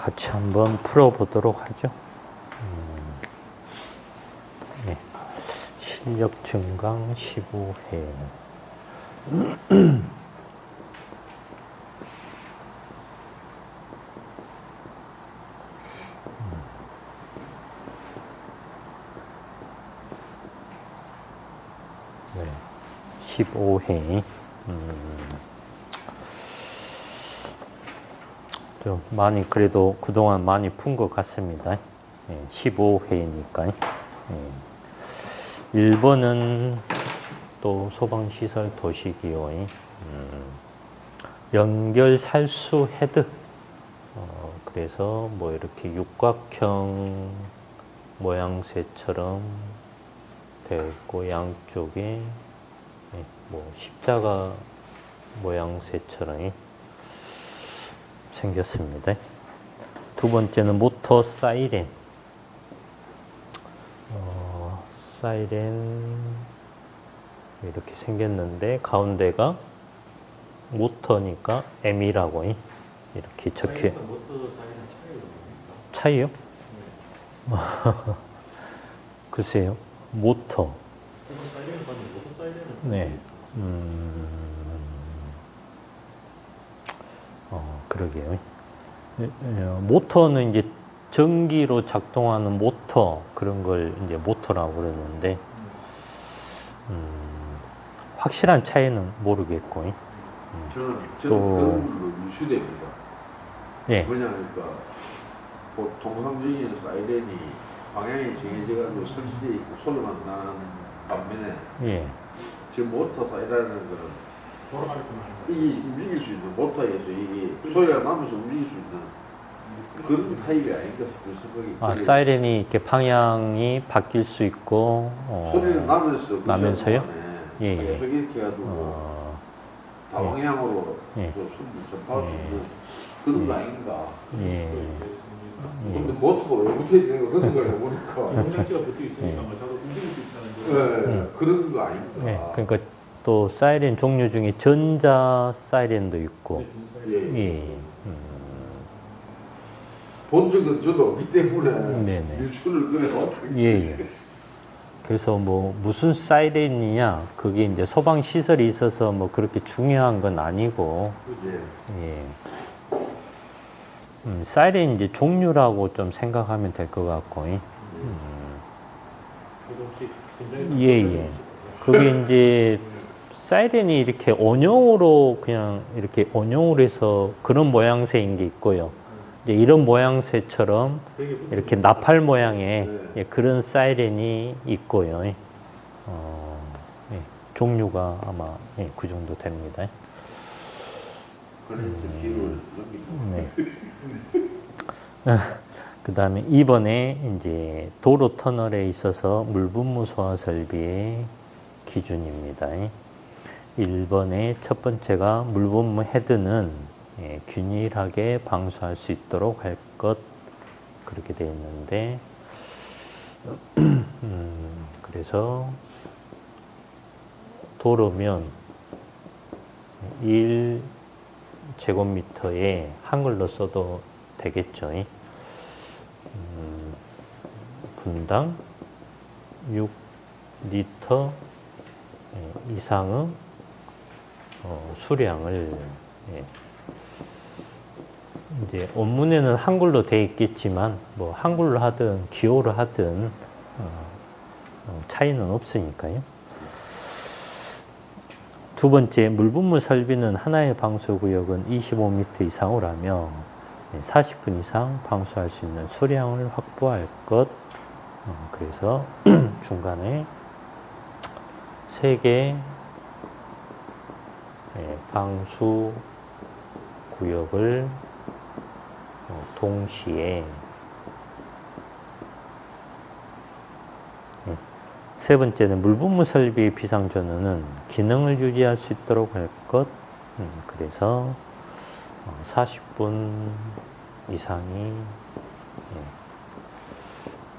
같이 한번 풀어보도록 하죠. 네. 실력 증강 15회. 네. 15회. 좀 많이 그래도 그동안 많이 푼 것 같습니다. 15회니까. 1번은 또 소방시설 도시기호 연결 살수 헤드. 그래서 뭐 이렇게 육각형 모양새처럼 되어 있고 양쪽에 뭐 십자가 모양새처럼 생겼습니다. 두 번째는 모터 사이렌. 사이렌 이렇게 생겼는데 가운데가 모터니까 M이라고 이렇게 적혀. 차이요? 네. 글쎄요. 모터. 네. 그러게요. 모터는 이제 전기로 작동하는 모터, 그런 걸 이제 모터라고 그러는데, 확실한 차이는 모르겠고. 저는 그런 걸로 유추됩니다. 예. 뭐냐니까, 통상적인 사이렌이 방향이 정해져가지고 설치되어 있고 소리만 나는 반면에, 예. 지금 모터 사이렌이라는 거는 이게 움직일 수 있는 모터에서 이게 소리가 나면서 움직일 수 있는 그런 타입이 아닌가 싶은 생각이. 아, 사이렌이 이렇게 방향이 바뀔 수 있고, 소리는 나면서요? 예, 계속 이렇게 해가지고 다방향으로 전파할 수 있는 그런 거 아닌가. 예. 근데 모터가 왜 붙어 있는 거 그 생각을 해보니까 공장지가 붙어 있으니까 자꾸 움직일 수 있다는 거. 그런 거 아닌가. 예. 그러니까 또 사이렌 종류 중에 전자 사이렌도 있고. 예. 본 적은 저도 없기 때문에 네네. 유추를 그래 어떻게. 예. 그래서 뭐 무슨 사이렌이냐, 그게 이제 소방 시설이 있어서 뭐 그렇게 중요한 건 아니고. 그지. 예. 사이렌 이제 종류라고 좀 생각하면 될 것 같고. 예. 그게 이제 사이렌이 이렇게 원형으로 그냥 이렇게 원형으로 해서 그런 모양새인 게 있고요. 이제 이런 모양새처럼 이렇게 나팔 모양의 그런 사이렌이 있고요. 예. 종류가 아마 그 정도 됩니다. 그래서 기를 그 다음에 이번에 이제 도로 터널에 있어서 물분무 소화 설비의 기준입니다. 1번의 첫 번째가 물분무 헤드는 균일하게 방수할 수 있도록 할 것, 그렇게 되어 있는데, 그래서 도로면 1제곱미터에 한글로 써도 되겠죠. 분당 6리터 이상의 수량을, 이제 원문에는 한글로 되어 있겠지만 뭐 한글로 하든 기호로 하든 차이는 없으니까요. 두 번째, 물분무 설비는 하나의 방수구역은 25m 이상이라며 40분 이상 방수할 수 있는 수량을 확보할 것. 그래서 중간에 3개 방수 구역을 동시에, 세 번째는 물분무 설비의 비상전원은 기능을 유지할 수 있도록 할 것. 그래서 40분 이상이,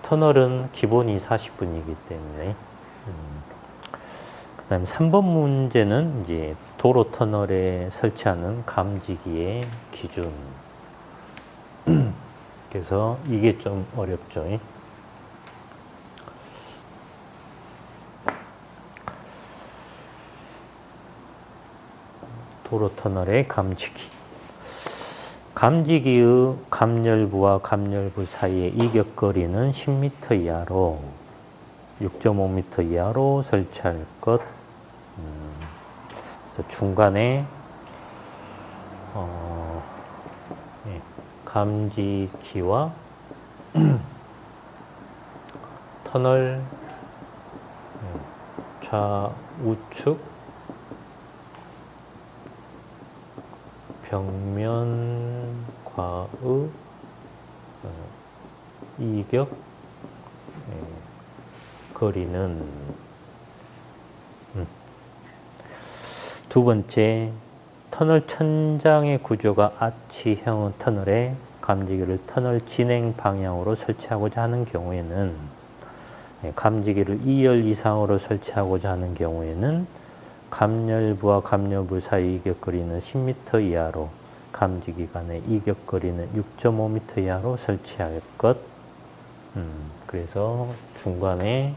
터널은 기본이 40분이기 때문에. 그 다음에 3번 문제는 이제 도로 터널에 설치하는 감지기의 기준. 그래서 이게 좀 어렵죠. 도로 터널의 감지기. 감지기의 감열부와 감열부 사이의 이격거리는 10m 이하로 6.5m 이하로 설치할 것. 그래서 중간에 예, 감지기와 터널 좌우측 벽면과의 이격 거리는 두 번째, 터널 천장의 구조가 아치형 터널에 감지기를 터널 진행 방향으로 설치하고자 하는 경우에는 감지기를 2열 이상으로 설치하고자 하는 경우에는 감열부와 감열부 사이 이격거리는 10m 이하로 감지기 간의 이격거리는 6.5m 이하로 설치할 것. 그래서 중간에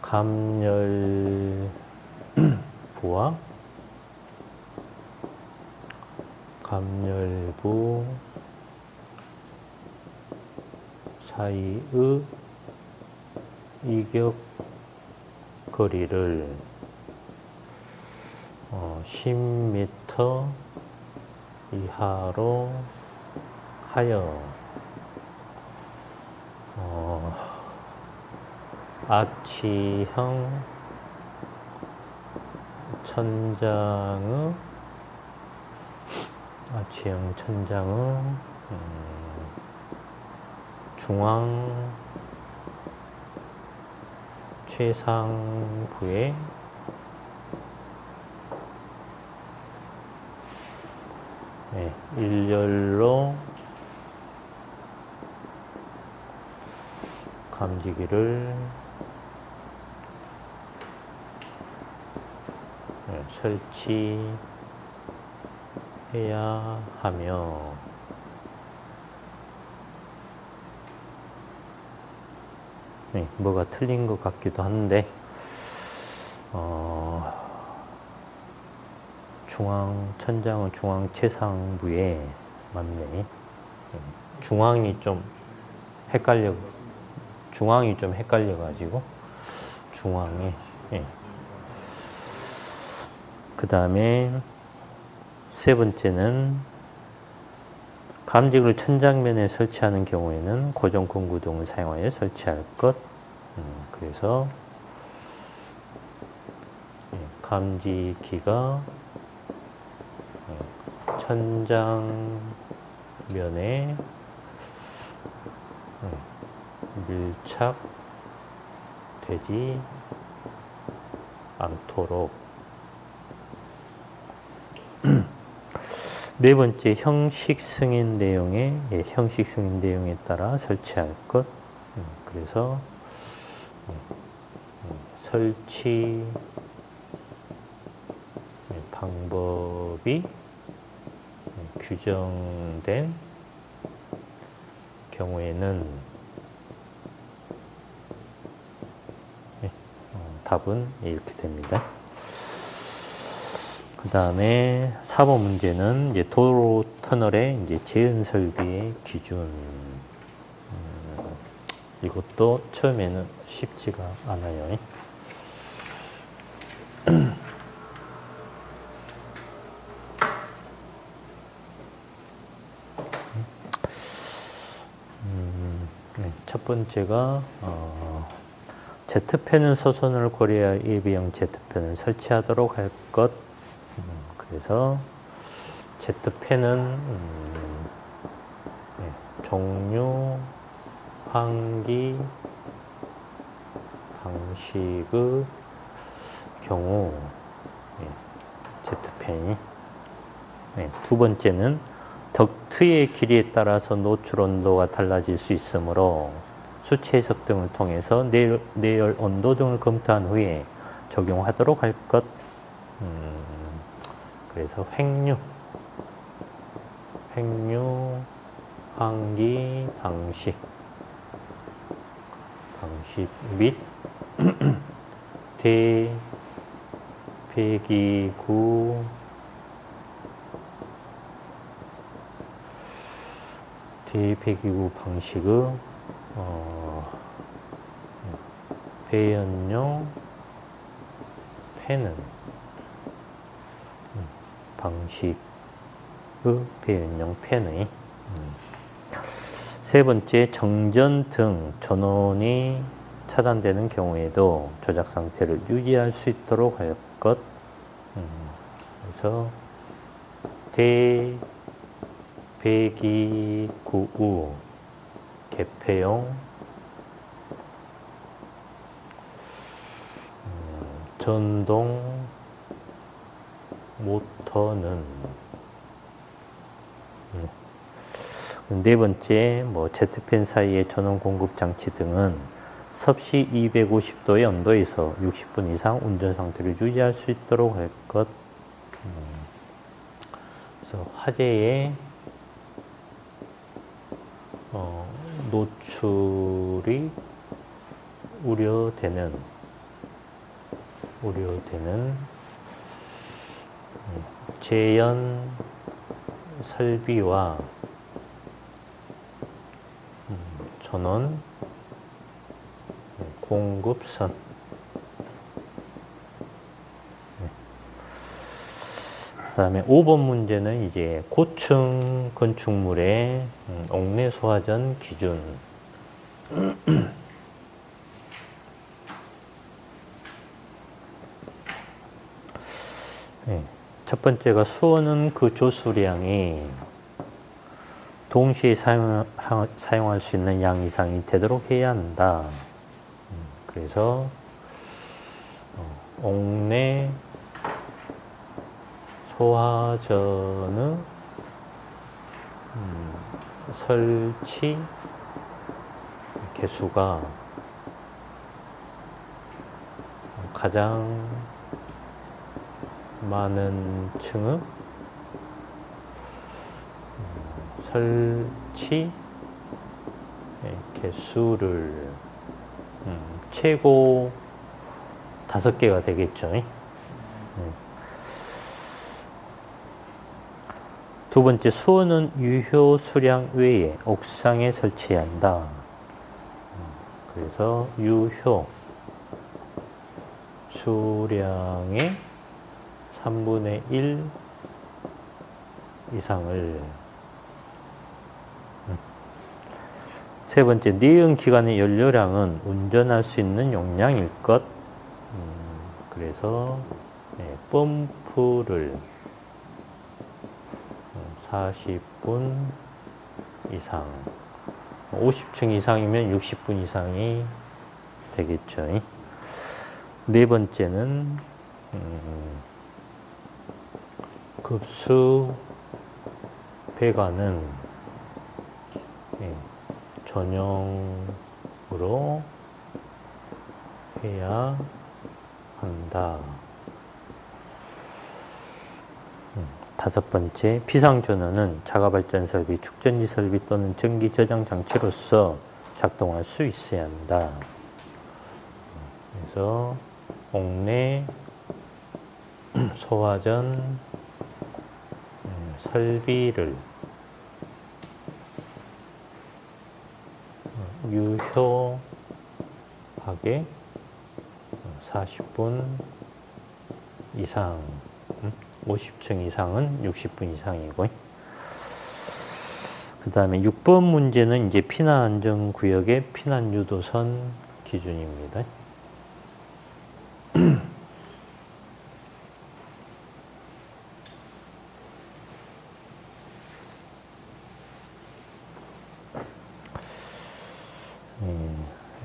감열부와 감열부 사이의 이격 거리를 10m 이하로 하여 아치형 천장의 중앙 최상부에 일렬로 감지기를 설치해야 하며 뭐가 틀린 것 같기도 한데 천장은 중앙 최상부에 맞네. 중앙이 좀 헷갈려가지고 중앙에. 그 다음에 세 번째는 감지기를 천장면에 설치하는 경우에는 고정권 구동을 사용하여 설치할 것. 그래서 감지기가 천장면에 밀착되지 않도록. 네 번째, 형식 승인 내용에 따라 설치할 것. 그래서 설치 방법이 규정된 경우에는 답은 이렇게 됩니다. 그 다음에 4번 문제는 이제 도로 터널의 이제 재현 설비의 기준. 이것도 처음에는 쉽지가 않아요. 첫 번째가 Z펜은 소선을 고려하여 예비형 Z펜을 설치하도록 할 것. 그래서 Z펜은 종류, 환기, 방식의 경우 Z펜이. 두 번째는 덕트의 길이에 따라서 노출 온도가 달라질 수 있으므로 수치 해석 등을 통해서 내열 온도 등을 검토한 후에 적용하도록 할 것. 그래서 횡류 횡류, 환기 방식 및 대배기구 방식의 배연용 팬은 방식의 배연용 팬의 세 번째, 정전 등 전원이 차단되는 경우에도 조작 상태를 유지할 수 있도록 할 것. 그래서 대배기구 개폐용 전동 모터는 네 번째, 제트팬 사이의 전원 공급 장치 등은 섭씨 250도의 온도에서 60분 이상 운전 상태를 유지할 수 있도록 할 것. 그래서 화재에 노출이 우려되는 재연 설비와 전원 공급선 그 다음에 5번 문제는 이제 고층 건축물의 옥내 소화전 기준. 네. 첫 번째가 수온은 그 조수량이 동시에 사용할 수 있는 양 이상이 되도록 해야 한다. 그래서 옥내 소화전의 설치 개수가 가장 많은 층의 설치 개수를 최고 5개가 되겠죠. 두 번째, 수온은 유효 수량 외에 옥상에 설치해야 한다. 그래서 유효 수량의 3분의 1 이상을. 세 번째, 내연 기관의 연료량은 운전할 수 있는 용량일 것. 그래서 펌프를 40분 이상, 50층 이상이면 60분 이상이 되겠죠. 네 번째는 급수 배관은 전용으로 해야 한다. 다섯 번째, 비상전원은 자가발전 설비, 축전지 설비 또는 전기 저장 장치로서 작동할 수 있어야 한다. 그래서 옥내 소화전 설비를 유효하게 40분 이상, 50층 이상은 60분 이상이고, 그 다음에 6번 문제는 이제 피난안전구역의 피난유도선 기준입니다.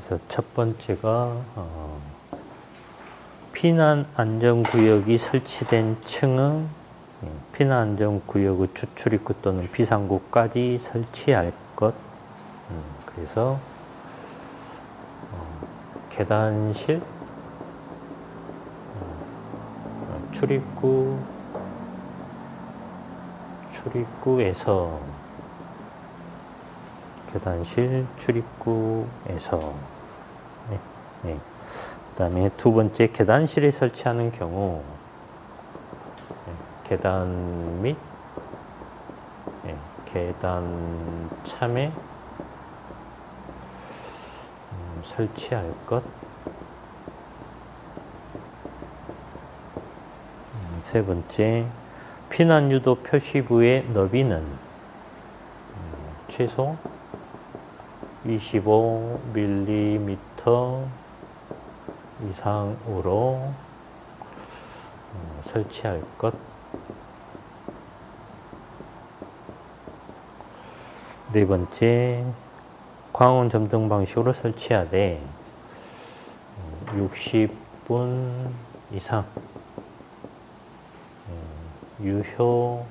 그래서 첫 번째가 피난안전구역이 설치된 층은 피난안전구역의 주출입구 또는 비상구까지 설치할 것. 그래서 계단실, 출입구에서 계단실 출입구에서 네, 네. 그다음에 두 번째 계단실에 설치하는 경우 네, 계단 및 네, 계단 참에 설치할 것. 세 번째, 피난 유도 표시부의 너비는 최소 25mm 이상으로 설치할 것. 네 번째, 광원 점등 방식으로 설치하되 60분 이상 유효하게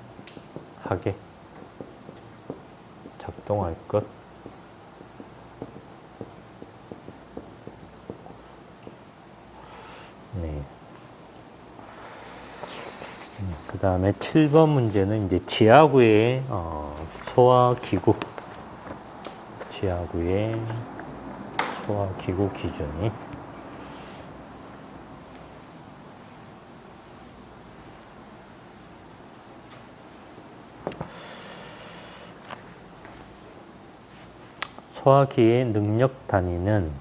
작동할 것. 네. 그 다음에 7번 문제는 이제 지하구의 소화기구. 지하구의 소화기구 기준이 소화기의 능력 단위는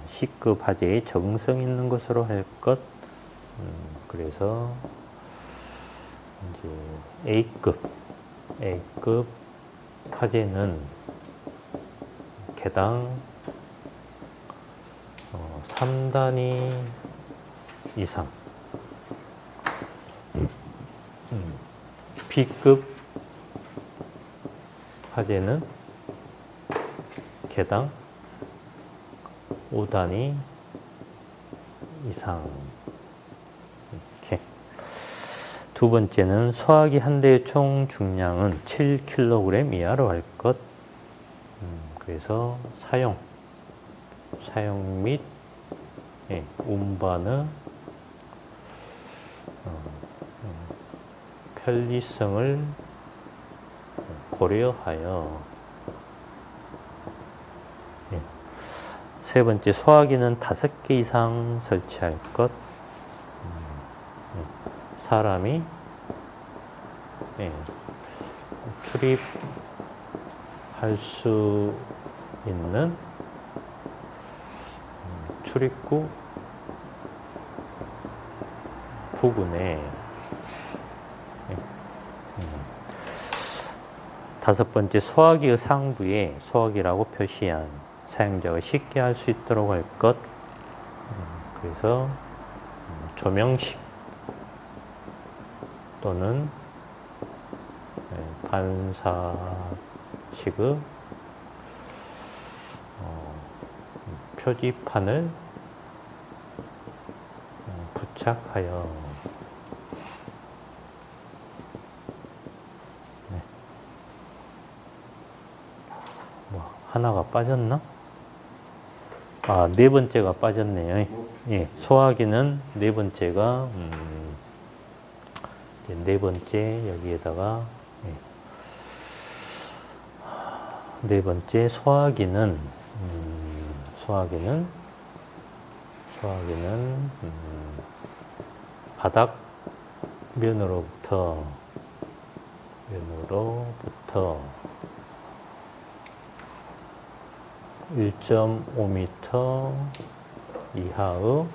C급 화재에 적응성 있는 것으로 할 것. 그래서 이제 A급 화재는 개당 3단위 이상. B급 화재는 개당 5단위 이상. 이렇게. 두 번째는 소화기 한 대의 총 중량은 7kg 이하로 할 것. 그래서 사용 및 운반의 편리성을 고려하여. 세 번째, 소화기는 5개 이상 설치할 것. 사람이 출입할 수 있는 출입구 부근에. 다섯 번째, 소화기의 상부에 소화기라고 표시한 사용자가 쉽게 할 수 있도록 할 것. 그래서 조명식 또는 반사식의 표지판을 부착하여. 하나가 빠졌나? 네 번째가 빠졌네요. 예, 소화기는 네 번째가 네 번째 여기에다가 네 번째 소화기는 바닥 면으로부터 1.5m 이하의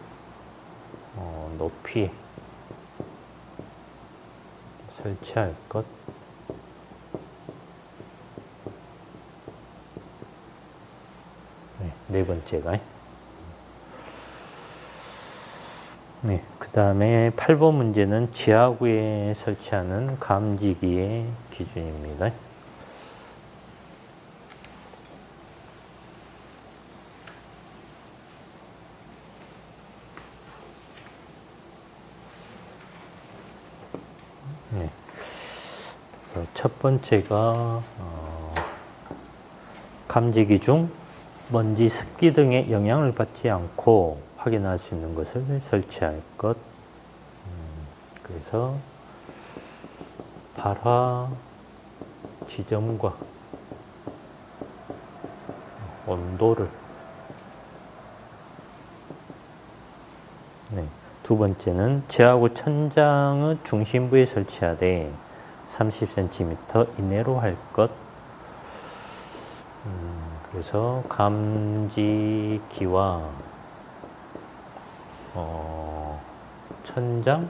높이 설치할 것. 네 번째가. 네, 그 다음에 8번 문제는 지하구에 설치하는 감지기의 기준입니다. 네. 첫 번째가 감지기 중 먼지, 습기 등의 영향을 받지 않고 확인할 수 있는 것을 설치할 것. 그래서 발화 지점과 온도를 네. 두 번째는 지하구 천장의 중심부에 설치하되 30cm 이내로 할 것. 그래서 감지기와 천장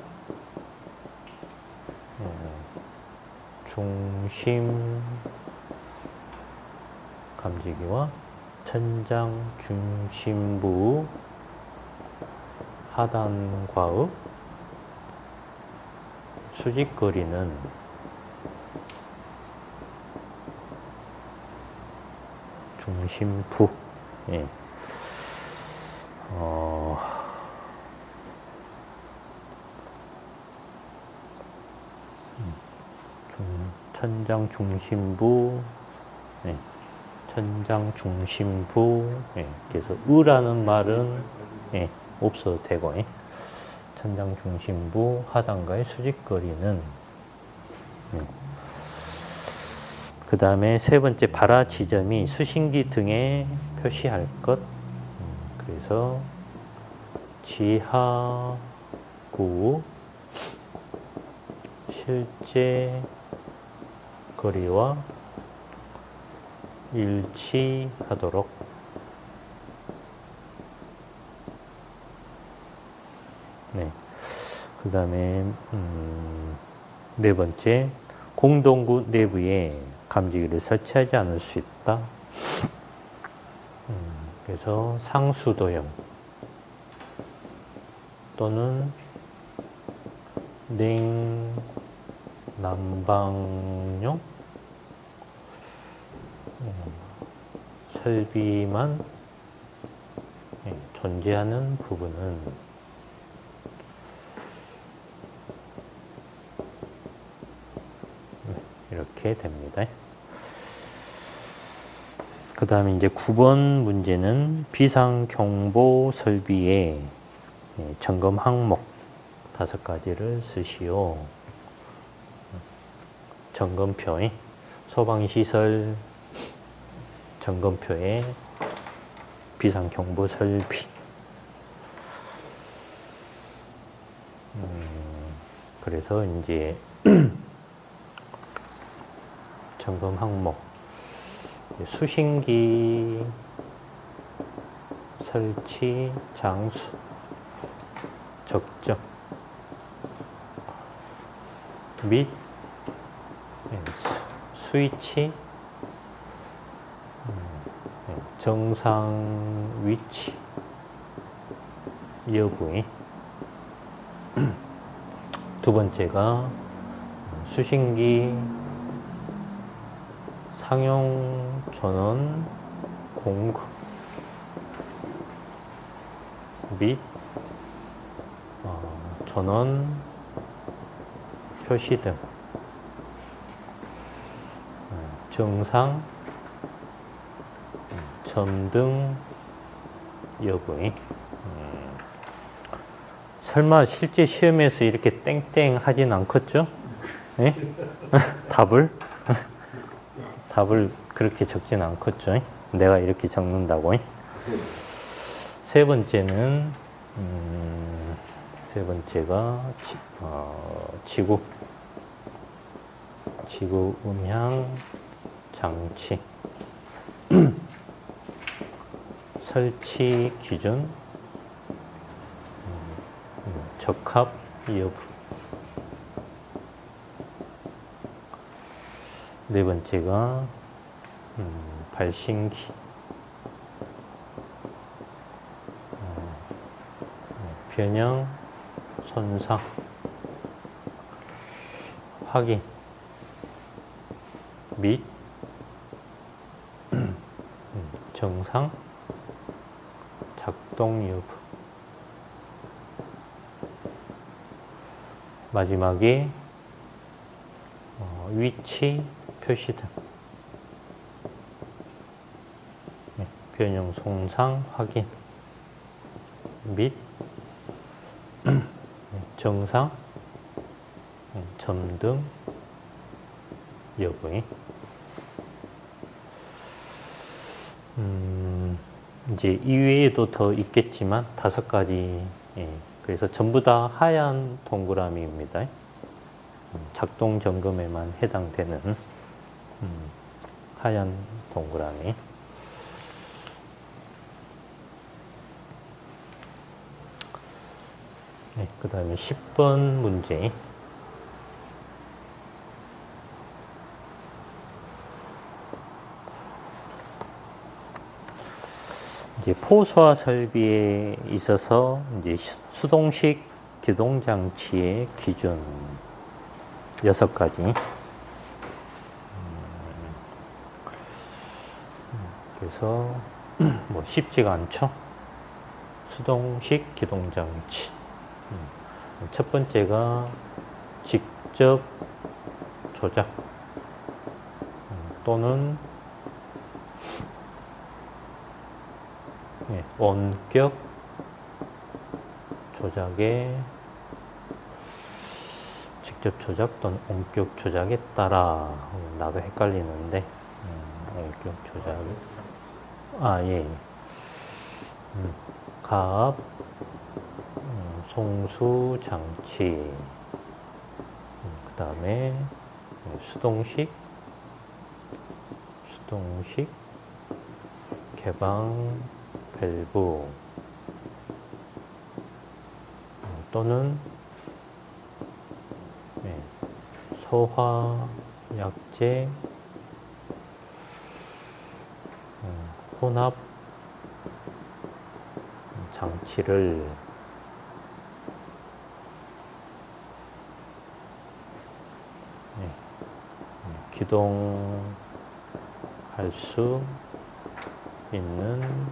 중심 감지기와 천장 중심부 하단과의 수직거리는 중심부 예. 천장 중심부 예. 천장 중심부 예. 그래서 으라는 말은 예. 없어도 되고 예. 천장 중심부 하단과의 수직거리는 그 다음에 세 번째 발화 지점이 수신기 등에 표시할 것. 그래서 지하구 실제 거리와 일치하도록 네. 그 다음에 네 번째 공동구 내부에 감지기를 설치하지 않을 수 있다. 그래서 상수도형 또는 냉난방용 설비만 존재하는 부분은 이렇게 됩니다. 그 다음에 이제 9번 문제는 비상경보 설비의 점검 항목 5가지를 쓰시오. 점검표, 소방시설 점검표에 비상경보 설비. 그래서 이제 점검 항목 수신기 설치 장수 적정 및 스위치 정상 위치 여부에 두 번째가 수신기 상용 전원 공급 및 전원 표시 등 정상 점등 여부에 설마 실제 시험에서 이렇게 땡땡 하진 않겠죠? 네? 답을 그렇게 적진 않겠죠? 내가 이렇게 적는다고. 세 번째는 세 번째가 지구 음향 장치 설치 기준 적합 여부. 네 번째가 발신기 변형 손상 확인 및 정상 작동 여부. 마지막에 위치 표시 등 변형 손상 확인 및 정상 점등 여부에 이제 이외에도 더 있겠지만 5가지. 예, 그래서 전부 다 하얀 동그라미입니다. 작동 점검에만 해당되는 하얀 동그라미. 네, 그 다음에 10번 문제. 이제 포수화 설비에 있어서 이제 수동식 기동 장치의 기준 6가지. 그래서 뭐 쉽지가 않죠. 수동식 기동 장치. 첫 번째가 직접 조작 또는 원격 조작에 직접 조작 또는 원격 조작에 따라 나도 헷갈리는데 원격 조작 예. 가압 송수 장치 그 다음에 수동식 개방 밸브 또는 소화 약제 혼합 장치를 기동할 수 있는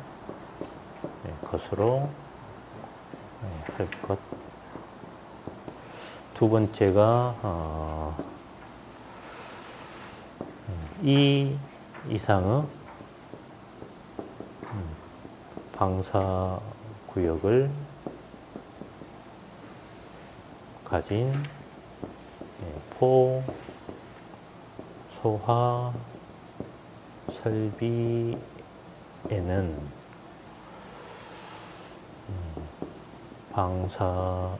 것으로 할 것. 두 번째가 이 이상의 방사 구역을 가진 포 소화 설비에는 방사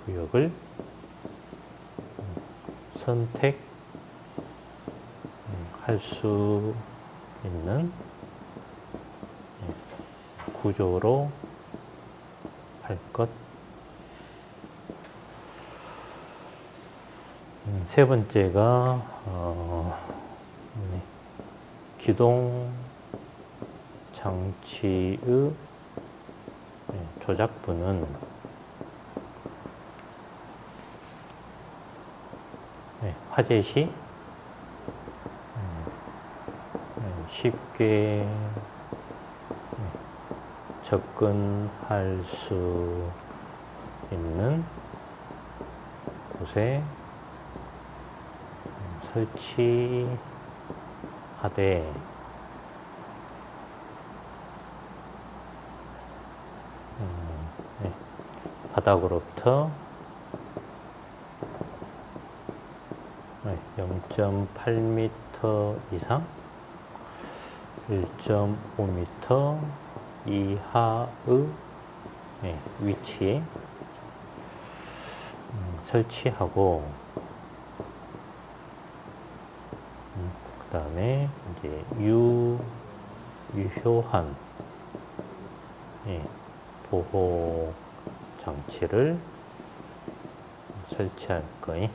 구역을 선택할 수 있는 구조로 할 것. 세 번째가 기동 장치의 조작부는 화재 시 쉽게 접근할 수 있는 곳에 설치하되 바닥으로부터 0.8m 이상 1.5m 이하의 위치에 설치하고 그 다음에 이제 유효한 보호 장치를 설치할 거예요.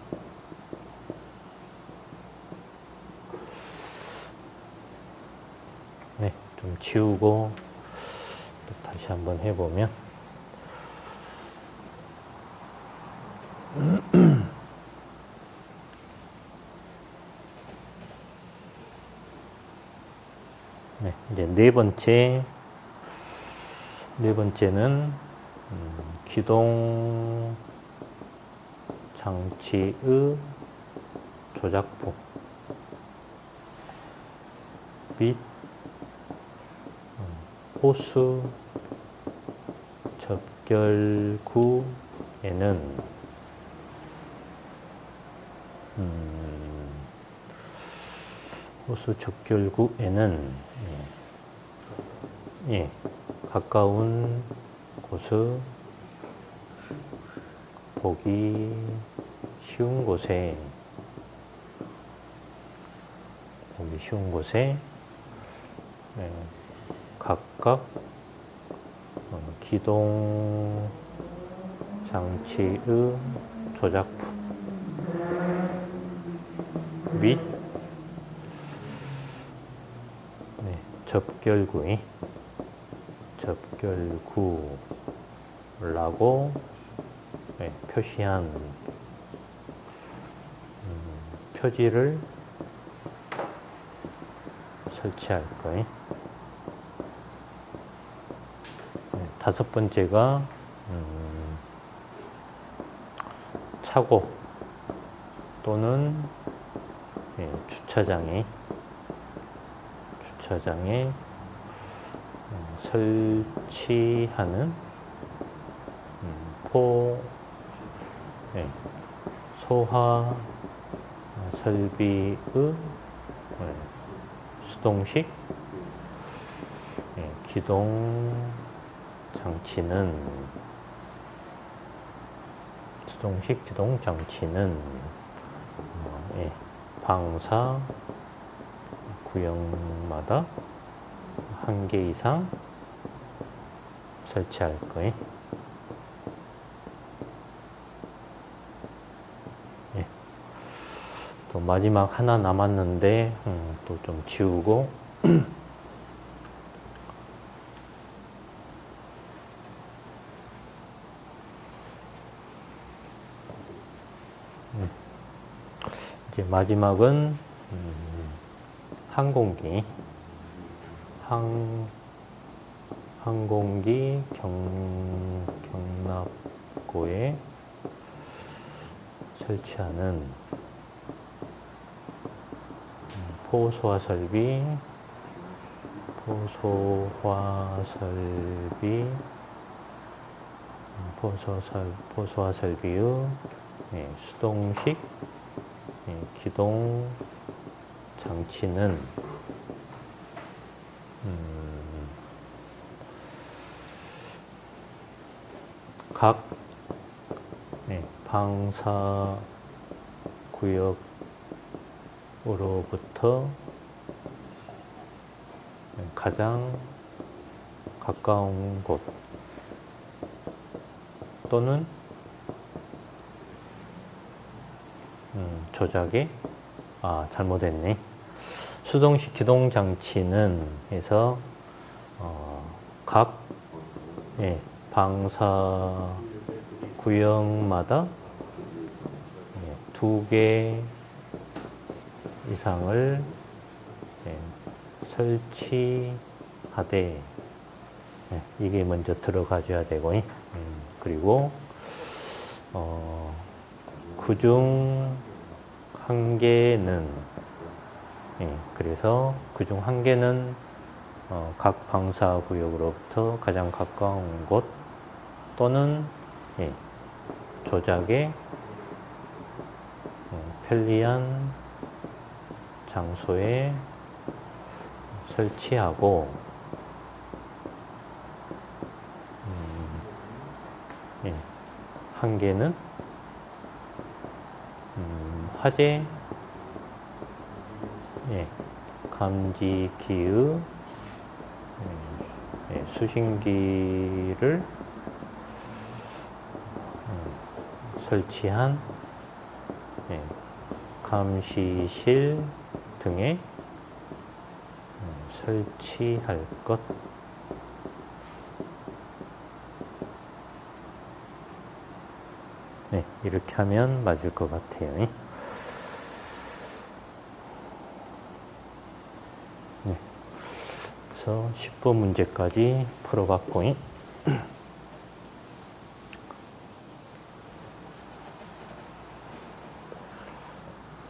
네, 좀 지우고 또 다시 한번 해보면 네, 이제 네 번째는 기동 장치의 조작부 및 호수 접결구에는 호수 접결구에는 예, 가까운 곳을 보기 쉬운 곳에 예, 각각 기동 장치의 조작품 및 접결구라고 표시한 표지를 설치할 거예요. 다섯 번째가 차고 또는 주차장에 설치하는 소화 설비의 수동식 기동 장치는 방사 구역마다 1개 이상 설치할 거예요. 또 마지막 하나 남았는데 또 좀 지우고 이제 마지막은 항공기 경납고에 설치하는 포소화 설비의 수동식 기동 장치는 각 방사 구역으로부터 가장 가까운 곳 또는 조작에 잘못했네. 수동식 기동 장치는 해서 각 방사 구역마다 2개 이상을 설치하되 이게 먼저 들어가줘야 되고 그리고 그중 1개는 그래서 그중 1개는 각 방사구역으로부터 가장 가까운 곳 또는 조작에 편리한 장소에 설치하고 1개는 화재 감지기의 수신기를 설치한 감시실 등에 설치할 것. 이렇게 하면 맞을 것 같아요. 그래서 10번 문제까지 풀어봤고 그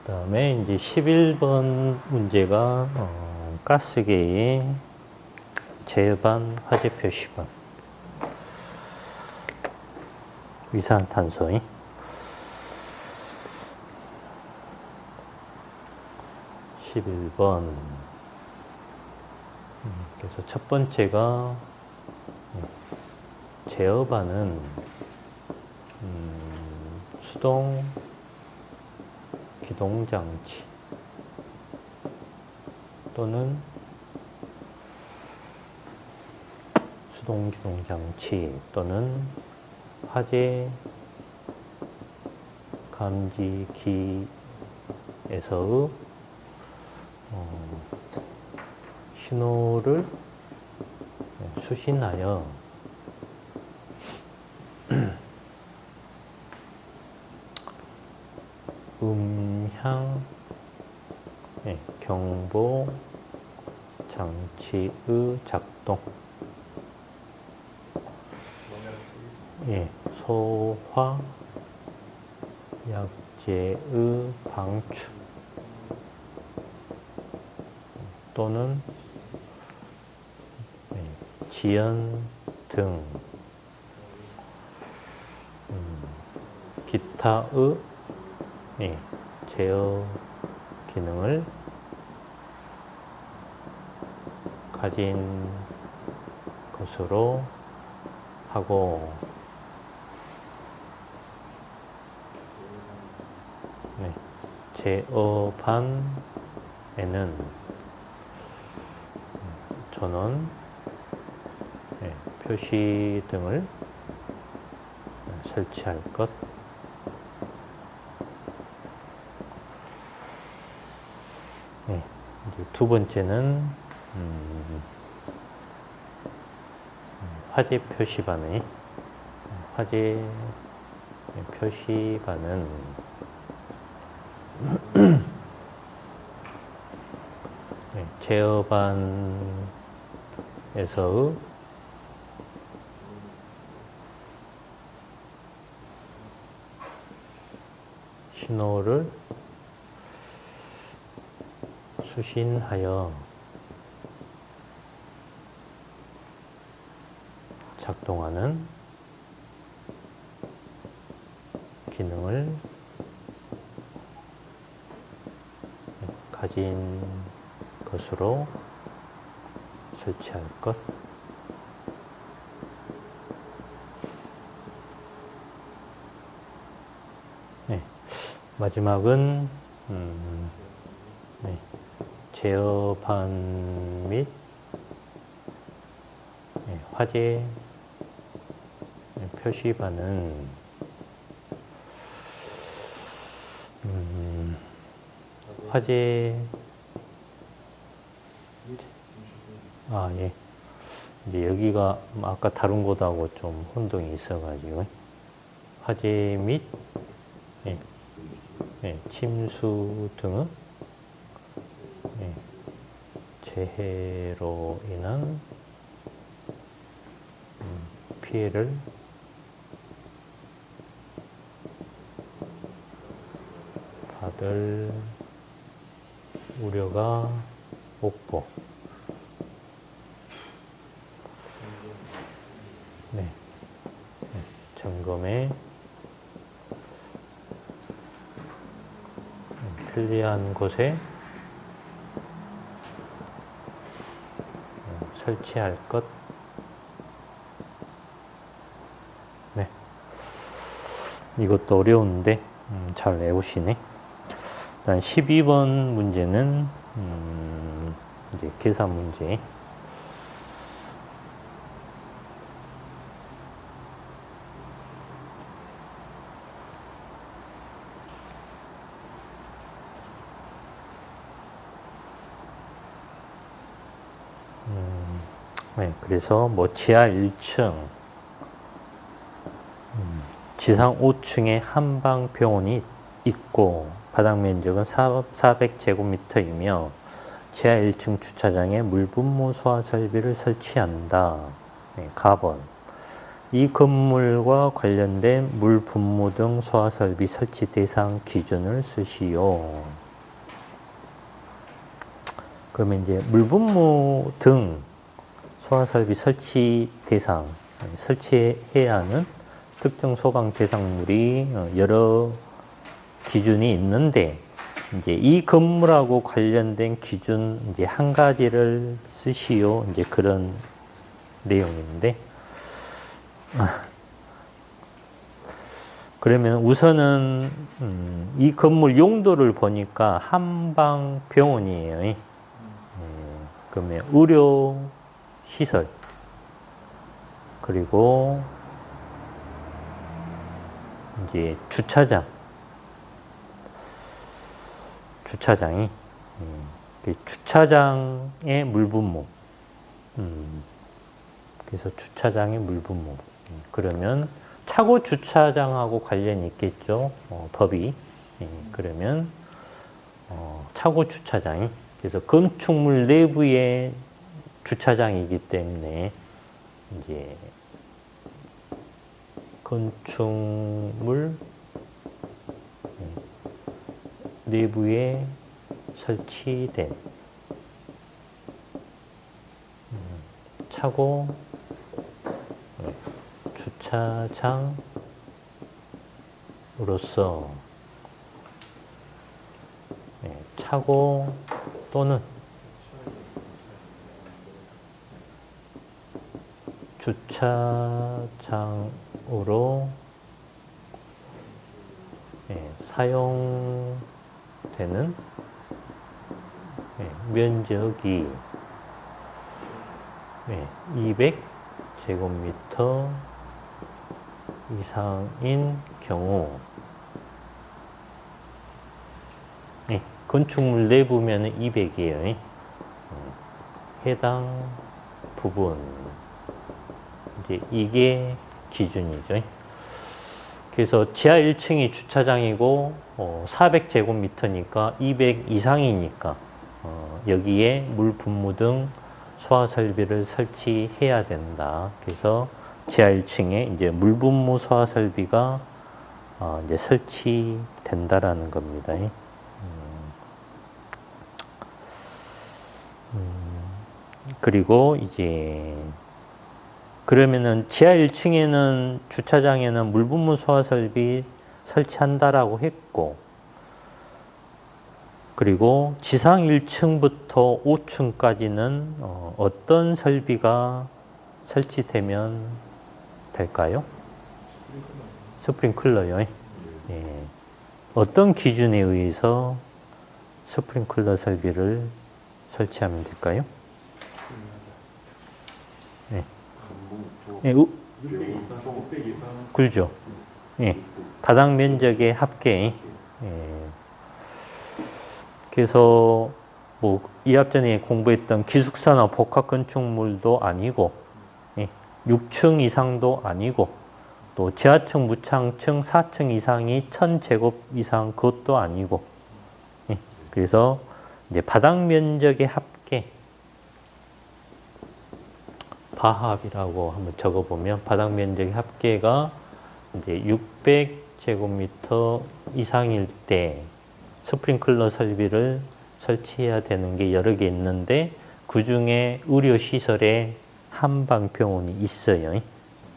다음에 이제 11번 문제가 가스계의 제반 화재 표시번 이산탄소 11번 그래서 첫 번째가 제어반은 수동 기동장치 또는 수동 기동장치 또는 화재 감지기에서의 신호를 수신하여 음향 경보 장치의 작동, 소화 약재의 방출 또는 지연 등 기타의 제어 기능을 가진 것으로 하고, 제어반에는 전원 표시 등을 설치할 것, 이제 두 번째는 화재 표시반의 화재 표시반은 제어반에서의 신호를 수신하여 작동하는 기능을 가진 것으로 설치할 것, 마지막은 제어반 및 화재 표시반은 화재 이제 여기가 아까 다른 곳하고 좀 혼동이 있어가지고 화재 및 침수 등의 재해로 인한 피해를 받을 우려가 없고, 점검에 편리한 곳에 설치할 것. 이것도 어려운데 잘 외우시네. 일단 12번 문제는 이제 계산 문제. 그래서 뭐 지하 1층, 지상 5층에 한방병원이 있고 바닥 면적은 400제곱미터이며 지하 1층 주차장에 물분무 소화 설비를 설치한다. 가번. 이 건물과 관련된 물분무 등 소화 설비 설치 대상 기준을 쓰시오. 그러면 이제 물분무 등 소화 설비 설치 대상, 설치해야 하는 특정 소방 대상물이 여러 기준이 있는데 이제 이 건물하고 관련된 기준 이제 한 가지를 쓰시오. 이제 그런 내용인데. 그러면 우선은 이 건물 용도를 보니까 한방병원이에요. 그러면 의료 시설 그리고 이제 주차장이 주차장의 물분무. 그래서 주차장의 물분무. 그러면 차고 주차장하고 관련이 있겠죠. 법이. 그러면 차고 주차장이 그래서 건축물 내부의 주차장이기 때문에 이제 건축물 내부에 설치된 차고 주차장으로서 차고 또는 주차장으로 사용되는 면적이 200제곱미터 이상인 경우 건축물 내부면 200이에요. 해당 부분 이제 이게 기준이죠. 그래서 지하 1층이 주차장이고 400제곱미터니까 200 이상이니까 여기에 물 분무 등 소화 설비를 설치해야 된다. 그래서 지하 1층에 이제 물 분무 소화 설비가 이제 설치된다라는 겁니다. 그리고 이제 그러면은 지하 1층에는 주차장에는 물분무 소화 설비 설치한다라고 했고, 그리고 지상 1층부터 5층까지는 어떤 설비가 설치되면 될까요? 스프링클러요. 예. 어떤 기준에 의해서 스프링클러 설비를 설치하면 될까요? 네. 예, 600 이상, 500 이상. 그렇죠. 예. 바닥 면적의 합계. 예. 그래서 뭐 이합전에 공부했던 기숙사나 복합 건축물도 아니고 6층 이상도 아니고 또 지하층, 무창층 4층 이상이 1000제곱 이상 그것도 아니고 그래서 이제 바닥 면적의 합계 바합이라고 한번 적어보면 바닥 면적의 합계가 이제 600제곱미터 이상일 때 스프링클러 설비를 설치해야 되는 게 여러 개 있는데 그 중에 의료시설에 한방병원이 있어요.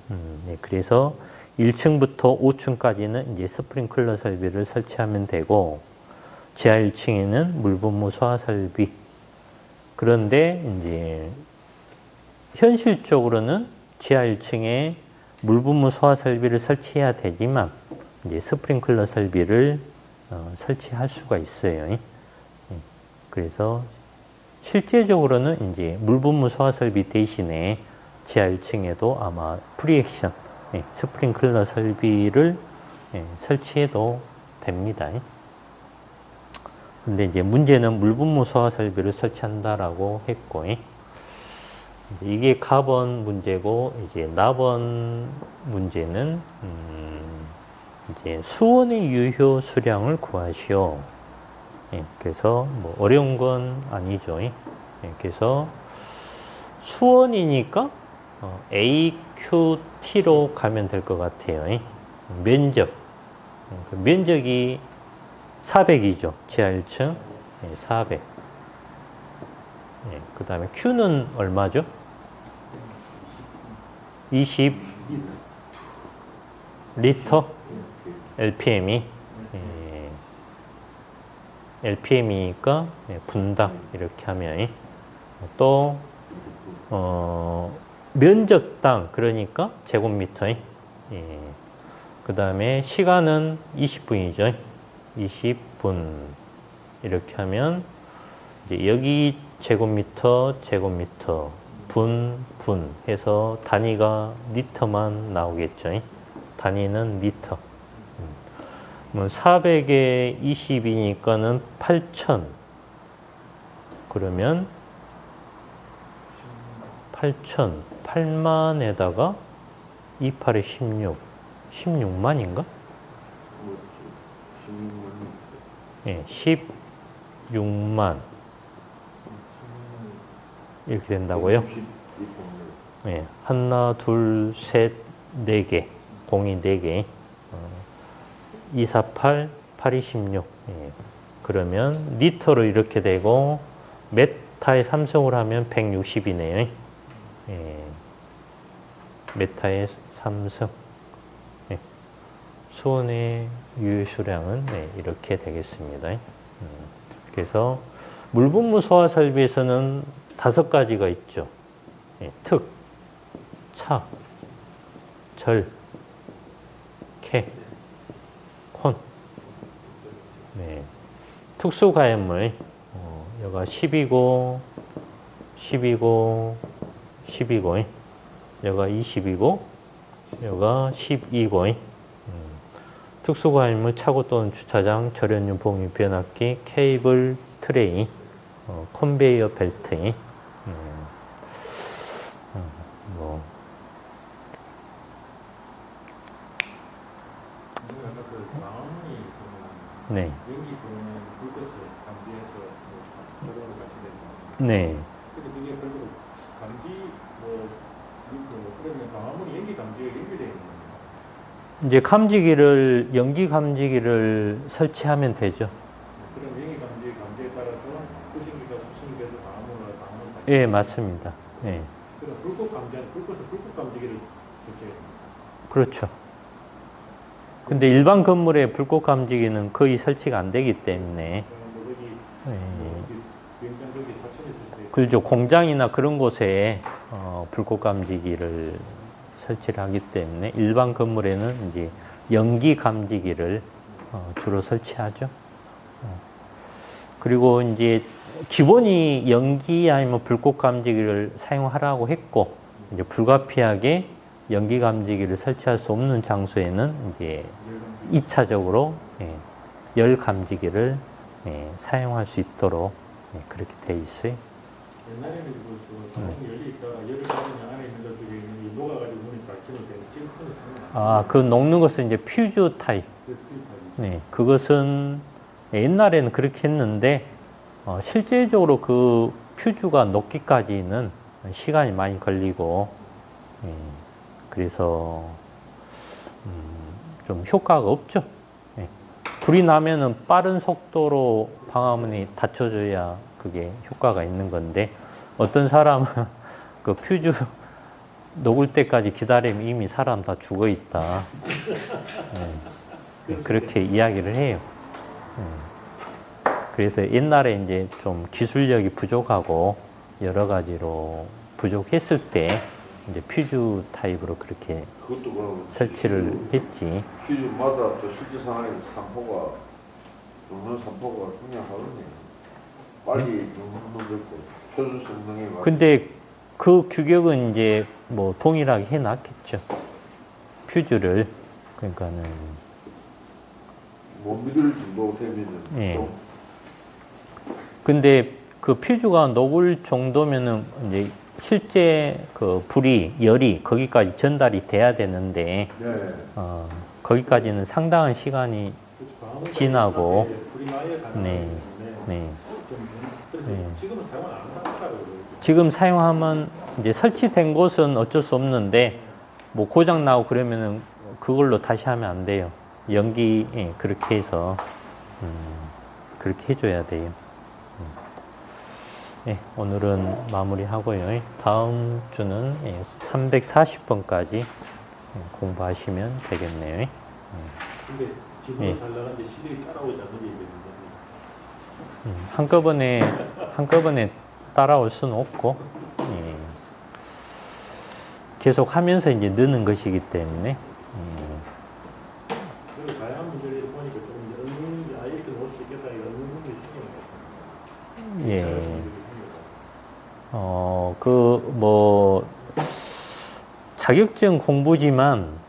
네, 그래서 1층부터 5층까지는 이제 스프링클러 설비를 설치하면 되고 지하 1층에는 물분무 소화 설비. 그런데 이제 현실적으로는 지하 1층에 물분무 소화 설비를 설치해야 되지만 이제 스프링클러 설비를 설치할 수가 있어요. 그래서 실제적으로는 이제 물분무 소화 설비 대신에 지하 1층에도 아마 프리액션 스프링클러 설비를 설치해도 됩니다. 근데 이제 문제는 물분무 소화 설비를 설치한다라고 했고, 이게 가번 문제고, 이제 나번 문제는, 이제 수원의 유효 수량을 구하시오. 그래서 뭐 어려운 건 아니죠. 그래서 수원이니까 AQT로 가면 될 것 같아요. 면적. 면적이 400이죠. 지하 1층. 400. 그 다음에 Q는 얼마죠? 20 리터 LPM이 LPM이니까 분당 이렇게 하면 또 면적당 그러니까 제곱미터. 예. 그 다음에 시간은 20분이죠. 20분 이렇게 하면 이제 여기 제곱미터 분 해서 단위가 리터만 나오겠죠. 단위는 리터. 400에 20이니까는 8,000. 그러면 8,000, 8만에다가 28에 16, 16만인가? 예, 16만. 이렇게 된다고요? 예, 하나, 둘, 셋, 네 개. 공이 네 개. 248, 826. 예. 그러면 리터로 이렇게 되고 메타에 삼성을 하면 160이네요. 예. 메타의 삼성. 예. 수온의 유효수량은 이렇게 되겠습니다. 그래서 물분무 소화 설비에서는 5가지가 있죠. 예. 특, 차, 절, 캐, 콘. 네. 특수가염물. 여가 10이고, 10이고, 10이고, 여가 20이고, 여가 12고. 특수가염물 차고 또는 주차장, 절연유 봉유 변압기, 케이블 트레이, 컨베이어 벨트. 뭐. 네. 연기 보면 불꽃을 감지해서 저거를 같이 되죠. 네. 근데 그게 결국 감지 그러면 방화문이 연기 감지에 연결되어 있는 거예요. 이제 연기 감지기를 설치하면 되죠. 그럼 연기 감지에 따라서 수신기에서 방화문을 예, 맞습니다. 예. 그럼 불꽃 감지기를 설치해야 됩니다. 그렇죠. 근데 일반 건물에 불꽃 감지기는 거의 설치가 안 되기 때문에. 그렇죠. 공장이나 그런 곳에 불꽃 감지기를 설치를 하기 때문에 일반 건물에는 이제 연기 감지기를 주로 설치하죠. 그리고 이제 기본이 연기 아니면 불꽃 감지기를 사용하라고 했고, 이제 불가피하게 연기 감지기를 설치할 수 없는 장소에는 이제 2차적으로 열 감지기를 사용할 수 있도록 그렇게 돼 있어요. 옛날에는 열이 있다가 열을 받으면 안에 있는 것 중에 있는 녹아가지고 문이 닫히는 데 지금 그 녹는 것은 이제 퓨즈 타입. 네, 그것은 옛날에는 그렇게 했는데 실제적으로 그 퓨즈가 녹기까지는 시간이 많이 걸리고 그래서 좀 효과가 없죠. 불이 나면은 빠른 속도로 방화문이 닫혀져야 그게 효과가 있는 건데 어떤 사람은 그 퓨즈 녹을 때까지 기다리면 이미 사람 다 죽어 있다. 그렇게 이야기를 해요. 그래서 옛날에 이제 좀 기술력이 부족하고 여러 가지로 부족했을 때 이제 퓨즈 타입으로 그렇게 설치를 했지. 퓨즈마다 또 실제 상황에서 녹는 산포가 중요하거든요. 빨리 녹는 놈도 있고 표준 성능에 맞게. 근데 그 규격은 이제 뭐 동일하게 해놨겠죠. 퓨즈를. 그러니까는 못 믿을 정도 되면은 예. 좀. 근데 그 퓨즈가 녹을 정도면은 이제 실제 그 열이 거기까지 전달이 돼야 되는데, 네. 거기까지는 상당한 시간이 지나고, 네. 지금은 사용 안 한다고. 지금 사용하면 이제 설치된 곳은 어쩔 수 없는데, 뭐 고장 나고 그러면은 그걸로 다시 하면 안 돼요. 그렇게 해서, 그렇게 해줘야 돼요. 네, 오늘은 마무리하고요. 다음 주는 340번까지 공부하시면 되겠네요. 근데 지금은 잘 나가는데 시들이 따라오지 않는 게 있는데. 한꺼번에 따라올 수는 없고, 예. 계속 하면서 이제 느는 것이기 때문에, 그리고 다양한 분들이 보니까 조금 이제 얻는 게 이렇게 놓을 수 있겠다 이런 얻는 게 생기는 것 같습니다. 예. 뭐, 자격증 공부지만,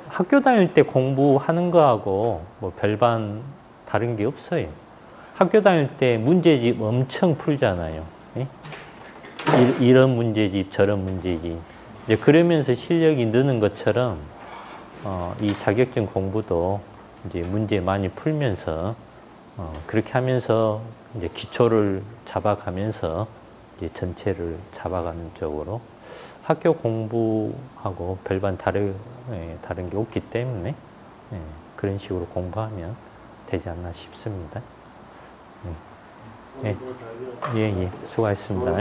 학교 다닐 때 공부하는 거하고 뭐 별반 다른 게 없어요. 학교 다닐 때 문제집 엄청 풀잖아요. 예? 이런 문제집, 저런 문제집. 이제 그러면서 실력이 느는 것처럼, 이 자격증 공부도 이제 문제 많이 풀면서, 그렇게 하면서 이제 기초를 잡아가면서 이제 전체를 잡아가는 쪽으로 학교 공부하고 별반 다른 게 없기 때문에 그런 식으로 공부하면 되지 않나 싶습니다. 예, 예, 수고하셨습니다.